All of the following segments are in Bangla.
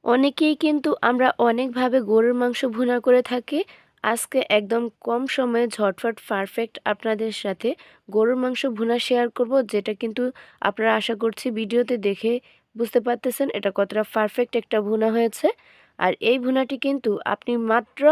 অনেকেই কিন্তু আমরা অনেকভাবে গরুর মাংস ভুনা করে থাকি। আজকে একদম কম সময়ে ঝটফট পারফেক্ট আপনাদের সাথে গরুর মাংস ভুনা শেয়ার করব, যেটা কিন্তু আপনারা আশা করছি ভিডিওতে দেখে বুঝতে পারতেছেন এটা কতটা পারফেক্ট একটা ভুনা হয়েছে। আর এই ভুনাটি কিন্তু আপনি মাত্র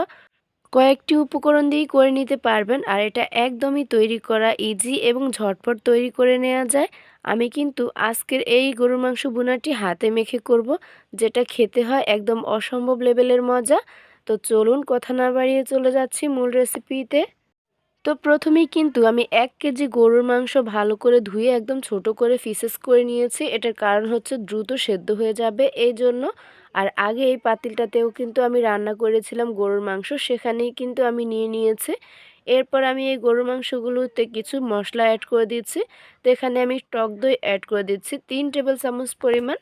কয়েকটি উপকরণ দিয়েই করে নিতে পারবেন, আর এটা একদমই তৈরি করা ইজি এবং ঝটপট তৈরি করে নেওয়া যায়। আমি কিন্তু আজকের এই গরুর মাংস ভুনাটি হাতে মেখে করব, যেটা খেতে হয় একদম অসম্ভব লেভেলের মজা। তো চলুন কথা না বাড়িয়ে চলে যাচ্ছি মূল রেসিপিতে। তো প্রথমেই কিন্তু আমি ১ কেজি গরুর মাংস ভালো করে ধুয়ে একদম ছোট করে পিসেস করে নিয়েছি। এটার কারণ হচ্ছে দ্রুত সেদ্ধ হয়ে যাবে এই জন্য। আর আগে এই পাতিলটাতেও কিন্তু আমি রান্না করেছিলাম গরুর মাংস, সেখানেই কিন্তু আমি নিয়ে নিয়েছি। এরপর আমি এই গরুর মাংসগুলোতে কিছু মশলা অ্যাড করে দিচ্ছি। তো এখানে আমি টক দই অ্যাড করে দিচ্ছি ৩ টেবিল চামচ পরিমাণ।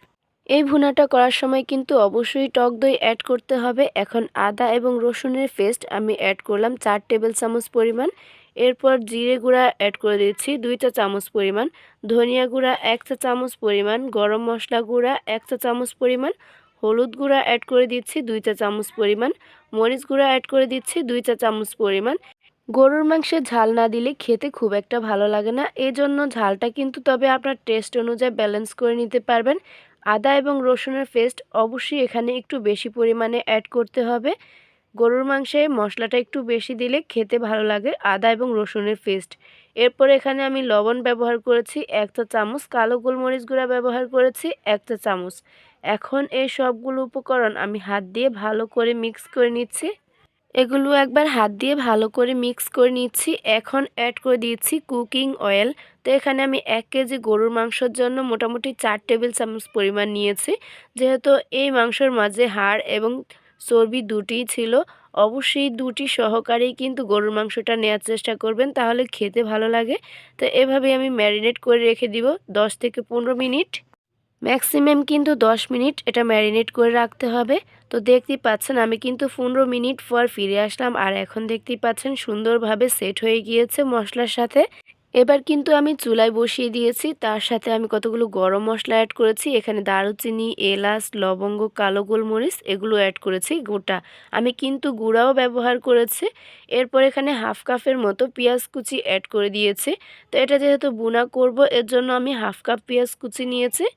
এই ভুনাটা করার সময় কিন্তু অবশ্যই টক দই অ্যাড করতে হবে। এখন আদা এবং রসুনের পেস্ট আমি অ্যাড করলাম ৪ টেবিল চামচ পরিমাণ। এরপর জিরে গুঁড়া অ্যাড করে দিচ্ছি ২ চা চামচ পরিমাণ, ধনিয়া গুঁড়া ১ চা চামচ পরিমাণ, গরম মশলা গুঁড়া ১ চা চামচ পরিমাণ, হলুদ গুঁড়া অ্যাড করে দিচ্ছি ২ চা চামচ পরিমাণ, মরিচ গুঁড়া অ্যাড করে দিচ্ছি ২ চা চামচ পরিমাণ। গরুর মাংসে ঝাল না দিলে খেতে খুব একটা ভালো লাগে না, এজন্য ঝালটা কিন্তু তবে আপনার টেস্ট অনুযায়ী ব্যালেন্স করে নিতে পারবেন। আদা এবং রসুনের পেস্ট অবশ্যই এখানে একটু বেশি পরিমাণে অ্যাড করতে হবে। গরুর মাংসে মশলাটা একটু বেশি দিলে খেতে ভালো লাগে, আদা এবং রসুনের পেস্ট। এরপর এখানে আমি লবণ ব্যবহার করেছি ১ চা চামচ, কালো গোলমরিচ গুঁড়া ব্যবহার করেছি ১ চা চামচ। এখন এই সবগুলো উপকরণ আমি হাত দিয়ে ভালো করে মিক্স করে নিচ্ছি। এগুলো একবার হাত দিয়ে ভালো করে মিক্স করে নিচ্ছি। এখন অ্যাড করে দিয়েছি কুকিং অয়েল। তো এখানে আমি ১ কেজি গরুর মাংসের জন্য মোটামুটি ৪ টেবিল চামচ পরিমাণ নিয়েছি। যেহেতু এই মাংসের মাঝে হাড় এবং চর্বি দুটিই ছিল, অবশ্যই দুটি সহকারেই কিন্তু গরুর মাংসটা নেওয়ার চেষ্টা করবেন, তাহলে খেতে ভালো লাগে। তো এভাবেই আমি ম্যারিনেট করে রেখে দিব ১০ থেকে ১৫ মিনিট। ম্যাক্সিমাম কিন্তু ১০ মিনিট এটা ম্যারিনেট করে রাখতে হবে। তো দেখতেই পাচ্ছেন আমি কিন্তু ১৫ মিনিট পর ফিরে আসলাম, আর এখন দেখতেই পাচ্ছেন সুন্দরভাবে সেট হয়ে গিয়েছে মশলার সাথে। এবার কিন্তু আমি চুলায় বসিয়ে দিয়েছি, তার সাথে আমি কতগুলো গরম মশলা অ্যাড করেছি। এখানে দারুচিনি, এলাচ, লবঙ্গ, কালো গোলমরিচ এগুলো অ্যাড করেছি গোটা। আমি কিন্তু গুঁড়াও ব্যবহার করেছি। এরপর এখানে হাফ কাপের মতো পেঁয়াজ কুচি অ্যাড করে দিয়েছি। তো এটা যেহেতু ভুনা করব, এর জন্য আমি হাফ কাপ পেঁয়াজ কুচি নিয়েছি।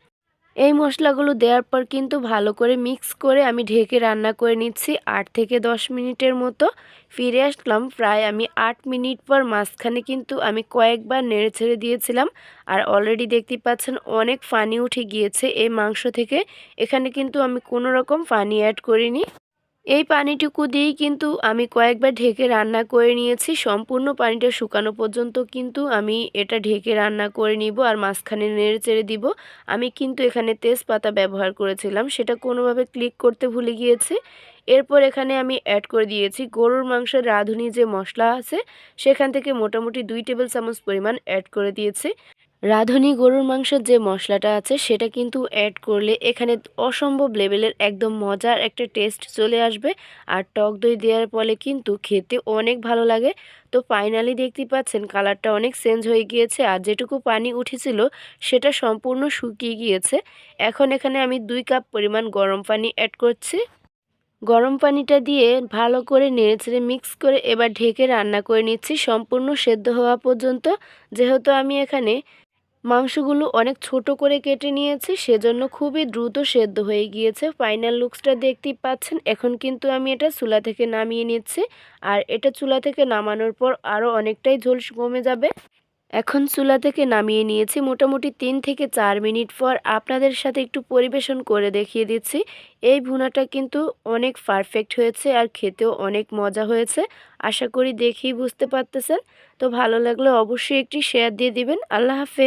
এই মশলাগুলো দেওয়ার পর কিন্তু ভালো করে মিক্স করে আমি ঢেকে রান্না করে নিচ্ছি ৮ থেকে ১০ মিনিটের মতো। ফিরে আসলাম প্রায় আমি ৮ মিনিট পর। মাঝখানে কিন্তু আমি কয়েকবার নেড়েছেড়ে দিয়েছিলাম, আর অলরেডি দেখতে পাচ্ছেন অনেক পানি উঠে গিয়েছে এই মাংস থেকে। এখানে কিন্তু আমি কোনো রকম পানি অ্যাড করিনি। এই পানিটুকু দিয়েই কিন্তু আমি কয়েকবার ঢেকে রান্না করে নিয়েছি। সম্পূর্ণ পানিটা শুকানো পর্যন্ত কিন্তু আমি এটা ঢেকে রান্না করে নিব, আর মাঝখানে নেড়ে চেড়ে দিব। আমি কিন্তু এখানে তেজপাতা ব্যবহার করেছিলাম, সেটা কোনোভাবে ক্লিক করতে ভুলে গিয়েছি। এরপর এখানে আমি অ্যাড করে দিয়েছি গরুর মাংসের রাঁধুনি যে মশলা আছে, সেখান থেকে মোটামুটি ২ টেবিল চামচ পরিমাণ অ্যাড করে দিয়েছি। রাঁধুনি গরুর মাংসের যে মশলাটা আছে সেটা কিন্তু অ্যাড করলে এখানে অসম্ভব লেভেলের একদম মজার একটা টেস্ট চলে আসবে। আর টক দই দেওয়ার ফলে কিন্তু খেতে অনেক ভালো লাগে। তো ফাইনালি দেখতে পাচ্ছেন কালারটা অনেক চেঞ্জ হয়ে গিয়েছে, আর যেটুকু পানি উঠেছিল সেটা সম্পূর্ণ শুকিয়ে গিয়েছে। এখন এখানে আমি ২ কাপ পরিমাণ গরম পানি অ্যাড করছি। গরম পানিটা দিয়ে ভালো করে নেড়েচেড়ে মিক্স করে এবার ঢেকে রান্না করে নিচ্ছি সম্পূর্ণ সেদ্ধ হওয়া পর্যন্ত। যেহেতু আমি এখানে মাংসগুলো অনেক ছোট করে কেটে নিয়েছি, সেজন্য খুবই দ্রুত সেদ্ধ হয়ে গিয়েছে। ফাইনাল লুকসটা দেখতেই পাচ্ছেন। এখন কিন্তু আমি এটা চুলা থেকে নামিয়ে নিচ্ছি, আর এটা চুলা থেকে নামানোর পর আরও অনেকটাই ঝোল কমে যাবে। এখন চুলা থেকে নামিয়ে নিয়েছি মোটামুটি ৩ থেকে ৪ মিনিট পর। আপনাদের সাথে একটু পরিবেশন করে দেখিয়ে দিচ্ছি। এই ভুনাটা কিন্তু অনেক পারফেক্ট হয়েছে, আর খেতেও অনেক মজা হয়েছে। আশা করি দেখেই বুঝতে পারতেছেন। তো ভালো লাগলে অবশ্যই একটি শেয়ার দিয়ে দিবেন। আল্লাহ হাফেজ।